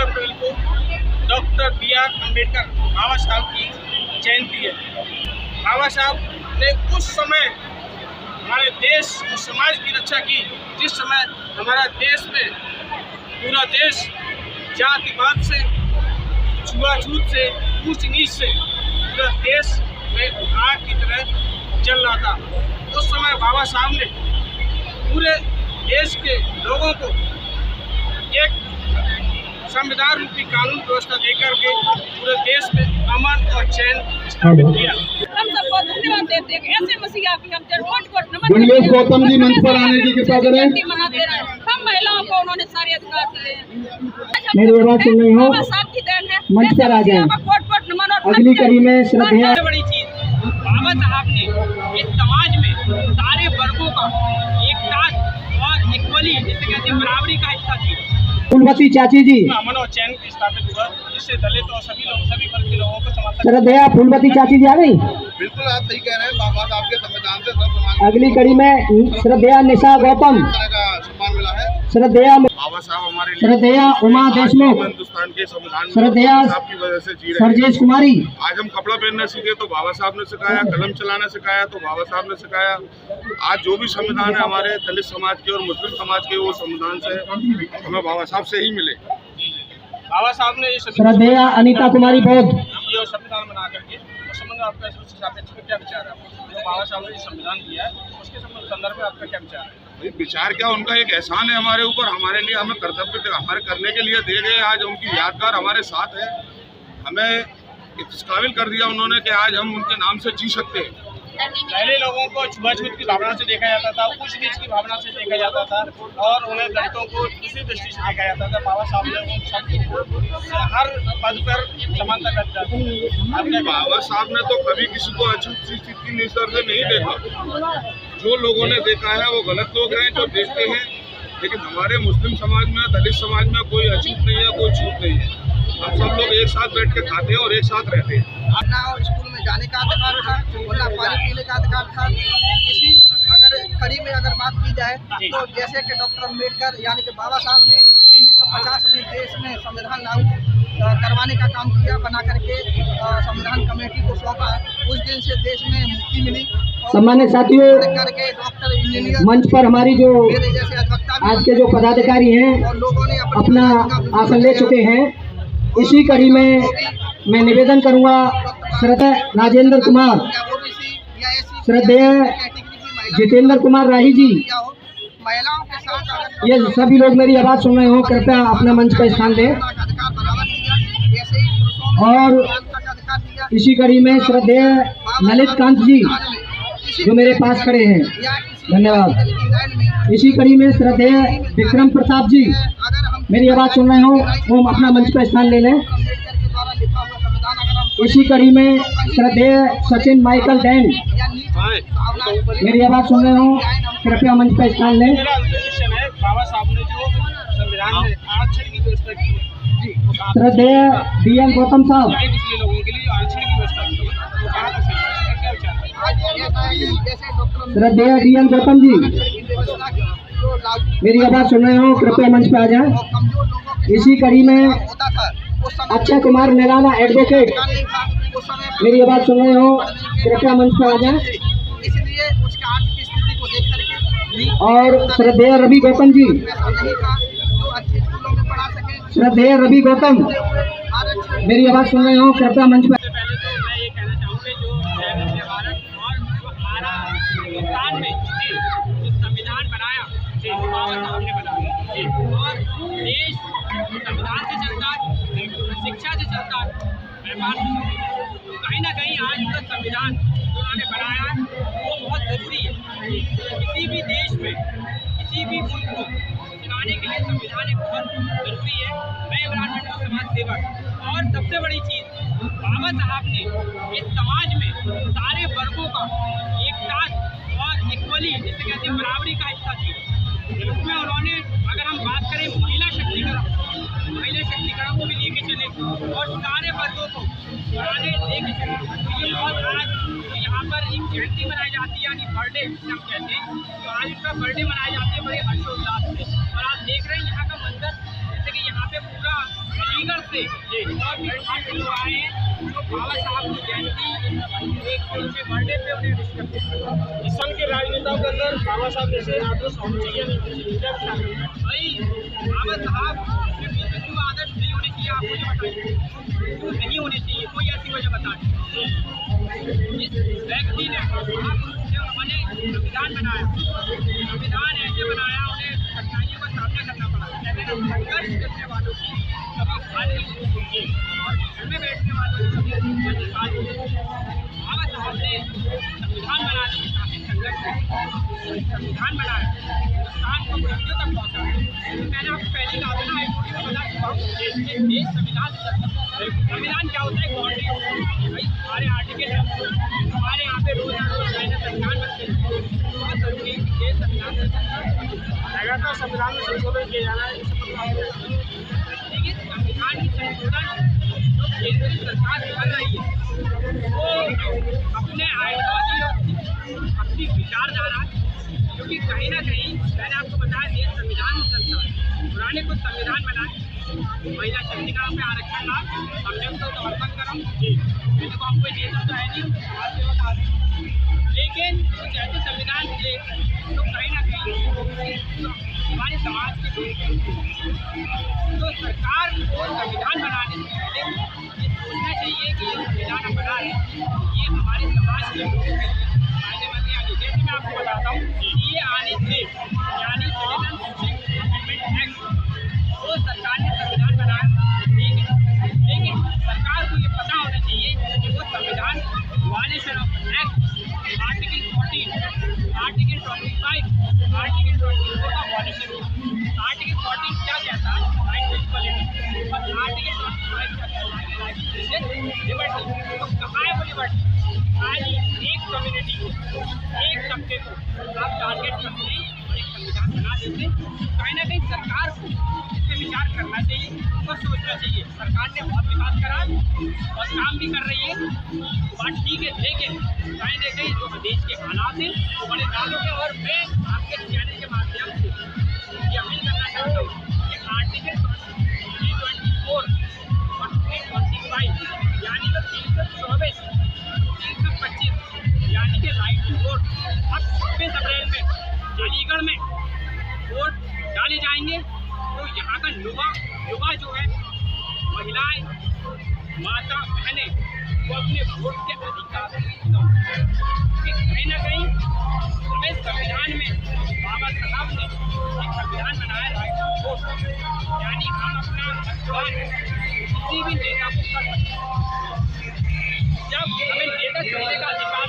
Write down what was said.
अप्रैल को doctor B.R. Ambedkar बाबा साहब की जयंती है। बाबा साहब ने उस समय हमारे देश और समाज की रक्षा की जिस समय हमारा देश में पूरा देश जातिवाद से, छुआछूत से, ऊंच नीच से पूरा देश में आग की तरह जल रहा था। उस समय बाबा साहब ने पूरे देश के लोगों को एक संविधान रूपी कानून व्यवस्था देकर के पूरे देश में अमन और चैन स्थापित किया। हम सबको धन्यवाद देते हैं। ऐसे मसीहा की हम कोट नमन गौतम जी मंच पर आने की कृपा करें। मनाते रहे। हम महिलाओं को उन्होंने सारे अधिकार दिए हैं। मेरी आवाज सुन रही हो, साहब की देन है। मंच पर आ जाएं। कोट नमन और अगली कड़ी में श्रद्धा। बड़ी चीज बाबा साहब ने इस समाज में सारे वर्गों का एक साथ और इक्वली जैसे कहते हैं बराबरी का हिस्सा दिया। फूलवती चाची जी, अमन और चैन स्थापित हुआ जिससे दलित और सभी वर्ग के लोगों को समानता। श्रद्धा फूलवती चाची जी आ गई। बिल्कुल आप सही कह रहे हैं। बाबा साहब के संविधान से सब समाज अगली कड़ी में श्रद्धा निशा गौतम, का सम्मान मिला है। श्रद्धा बाबा साहब हमारे लिए श्रद्धा उमा देशमुख, हिंदुस्तान के संविधान श्रद्धा साहब की वजह से जी रहे हैं। सरजेश कुमारी। आज हम कपड़ा पहनना सीखे तो बाबा साहब ने सिखाया, कलम चलाना सिखाया तो बाबा साहब ने सिखाया। आज जो भी संविधान है हमारे दलित समाज के और मुस्लिम समाज के, वो संविधान से हमें बाबा साहब से ही मिले। बाबा साहब ने ये श्रद्धा अनीता कुमारी बौद्ध। ये संविधान बना करके संबंध आपका इसके सापेक्ष में क्या विचार है? जो बाबा साहब ने संविधान दिया है उसके संदर्भ में आपका क्या विचार है? विचार क्या, उनका एक एहसान है हमारे ऊपर, हमारे लिए हमें कर्तव्य हमारे करने के लिए दे गए। आज उनकी यादगार हमारे साथ है। हमें इस काबिल कर दिया उन्होंने कि आज हम उनके नाम से जी सकते हैं। पहले लोगों को छुआछूत की भावना से देखा जाता था, ऊंच नीच की भावना से देखा जाता था और उन्हें दलितों को दूसरी दृष्टि से देखा जाता था। बाबा साहब ने उन सबको हर पद पर समानता कर दिया था। बाबा साहब ने तो कभी किसी को अछूत सी स्थिति की नजर से नहीं देखा। जो लोगों ने देखा है वो गलत लोग हैं जो देखते हैं, लेकिन हमारे मुस्लिम समाज में, दलित समाज में कोई अछूत नहीं है, कोई छूत नहीं है। हम सब लोग एक साथ बैठ के खाते हैं और एक साथ रहते हैं। ना स्कूल में जाने का अधिकार था, ना पानी पीने का अधिकार था। किसी अगर कड़ी में अगर बात की जाए तो जैसे कि डॉक्टर अम्बेडकर यानी कि बाबा साहब ने 1950 में देश में संविधान लागू करवाने का काम किया, बना करके संविधान कमेटी को सौंपा। उस दिन से देश में मुक्ति मिली। सम्मानित साथियों, करके डॉक्टर इंजीनियर मंच पर हमारी जो मेरे जैसे अधिवक्ता आज के जो पदाधिकारी हैं और लोगों ने अपना आसन ले चुके हैं। इसी कड़ी में मैं निवेदन करूंगा श्रद्धा राजेंद्र कुमार, श्रद्धा जितेंद्र कुमार राही जी, महिलाओं के साथ ये सभी लोग मेरी आवाज़ सुन रहे हो, कृपया अपना मंच पर स्थान दें। और इसी कड़ी में श्रद्धेय ललित कांत जी जो मेरे पास खड़े हैं, धन्यवाद। इसी कड़ी में श्रद्धेय विक्रम प्रताप जी मेरी आवाज़ सुन रहे हो, वो अपना मंच पर स्थान ले लें। इसी कड़ी में श्रद्धेय सचिन माइकल डैन मेरी आवाज़ सुन रहे हो, कृपया मंच पर स्थान लें। बाबा साहब ने जो संविधान में आरक्षण की व्यवस्था की है, श्रद्धेय D.N. गौतम साहब, पिछले लोगों के लिए आरक्षण की व्यवस्था की है, वो कहाँ तक सही है? क्या विचार है? श्रद्धेय D.N. गौतम जी मेरी आवाज़ सुन रहे हो, कृपया मंच पे आ जाएं। इसी कड़ी में अक्षय कुमार निराला एडवोकेट मेरी आवाज़ सुन रहे हो, कृपया मंच पे आ जाएं। और श्रद्धेय रवि गौतम जी, श्रद्धेय रवि गौतम मेरी आवाज़ सुन रहे हो, कृपया मंच पे। पहले तो मैं ये कहना चाहूँगा जो भारत और हमारा हिंदुस्तान में जो संविधान बनाया बाबा साहब ने बनाया और देश संविधान से चलता है, शिक्षा से चलता है, व्यापार से चलता है। तो कहीं ना कहीं आज का संविधान जो उन्होंने बनाया है वो बहुत ज़रूरी है। किसी भी देश में किसी भी मुल्क को चलाने के लिए संविधान एक बहुत ज़रूरी है। मैं इमरान मंडल समाज सेवक और सबसे बड़ी चीज़ बाबा साहब ने इस समाज में सारे वर्गों का एक साथ और इक्वली जैसे कहते हैं बराबरी का हिस्सा दिया। इसमें उन्होंने अगर हम बात करें महिला शक्तिकरण को भी लेके चले और सारे वर्गों को पुराने लेके चले। और आज यहाँ पर एक जयंती मनाई जाती है यानी बर्थडे जिसे हम कहते हैं, तो आज इनका बर्थडे मनाई जाती है बड़े हर्षोल्लास से। और आप देख रहे हैं यहाँ का मंदिर, जैसे कि यहाँ पे पूरा से जी और भी काफी लोग आए हैं जो बाबा साहब की जयंती एक उनके बर्थडे पे उन्हें विश करते हैं। इस संघ के राजनेताओं के अंदर बाबा साहब जैसे आदर्श होने चाहिए नहीं होने चाहिए, क्या विचार है भाई? बाबा साहब के बीच में क्यों आदर्श नहीं होने चाहिए, आप मुझे बताइए क्यों नहीं होने चाहिए, कोई ऐसी वजह बताइए। जिस व्यक्ति ने उन्होंने संविधान बनाया, संविधान ऐसे बनाया उन्हें कठिनाइयों का सामना करना पड़ा, संघर्ष करने वालों की कभी हाल नहीं होगी और घर में बैठने वालों की कभी हाल नहीं होगी। बाबा साहब ने संविधान बनाने में काफी संघर्ष किया, संविधान बनाया, हिंदुस्तान को बुलंदियों तक पहुँचाया। मैंने आपको पहले कहा था ना, हाईकोर्ट में बता चुका हूँ, देश संविधान क्या होता है, बाउंड्री भाई हमारे आर्टिकल है, हमारे यहाँ पे रोज नए संविधान बनते हैं, बहुत जरूरी है कि संविधान लगातार संविधान में संशोधन किया जाना है। लेकिन संविधान की संशोधन जो केंद्र सरकार कर रही है वो अपने आइडियोलॉजी और अपनी विचारधारा, क्योंकि कहीं ना कहीं मैंने आपको बताया देश संविधान में चलता है, पुराने कुछ संविधान बनाए, महिला शक्तिकरण पे आरक्षण लाभ, हमने उनको समर्थन करा, मैंने को आपको नेता तो है नहीं, लेकिन कुछ ऐसे संविधान थे तो कहीं ना कहीं हमारे समाज के लोग, तो सरकार को संविधान बनाने से पहले ये सोचना चाहिए कि ये संविधान हम बना रहे हैं ये हमारे समाज के लोगों के लिए फायदेमंद है। जैसे मैं आपको बताता हूँ ये आने से यानी सिटीजनशिप अमेंडमेंट एक्ट, वो सरकार ने संविधान बनाया, लेकिन सरकार को ये पता होना चाहिए कि वो संविधान violation of act article 14, article 25, article 24 का वायलेशन हुआ। आर्टिकल 14 क्या कहता है, राइट टू इक्वालिटी, और आर्टिकल 25 क्या कहता है, राइट टू लिबर्टी। तो कहाँ है वो लिबर्टी? खाली एक कम्युनिटी को, एक तबके को आप टारगेट करते हैं और एक संविधान बना देते हैं। कहीं ना कहीं सरकार को इस पर विचार करना चाहिए और सोचना चाहिए। सरकार ने बहुत विकास करा और काम भी कर रही है, बात ठीक है, लेकिन कहीं ना कहीं जो देश के हालात हैं वो बड़े नाजुक है। और मैं आपके चैनल के माध्यम से ये अपील करना चाहता हूँ कि आर्टिकल 324 और 325 यानी कि 324, 325 यानी कि राइट टू वोट अब 26 अप्रैल में अलीगढ़ में वोट डाले जाएंगे, तो यहाँ का युवा जो है, महिलाएं, माता बहनें, वो अपने वोट के अधिकार कहीं ना कहीं हमें संविधान में बाबा साहब ने एक संविधान बनाया राइट टू वोट, यानी हम अपना मतदान किसी भी नेता को कर सकते हैं। जब हमें नेता चुनने का अधिकार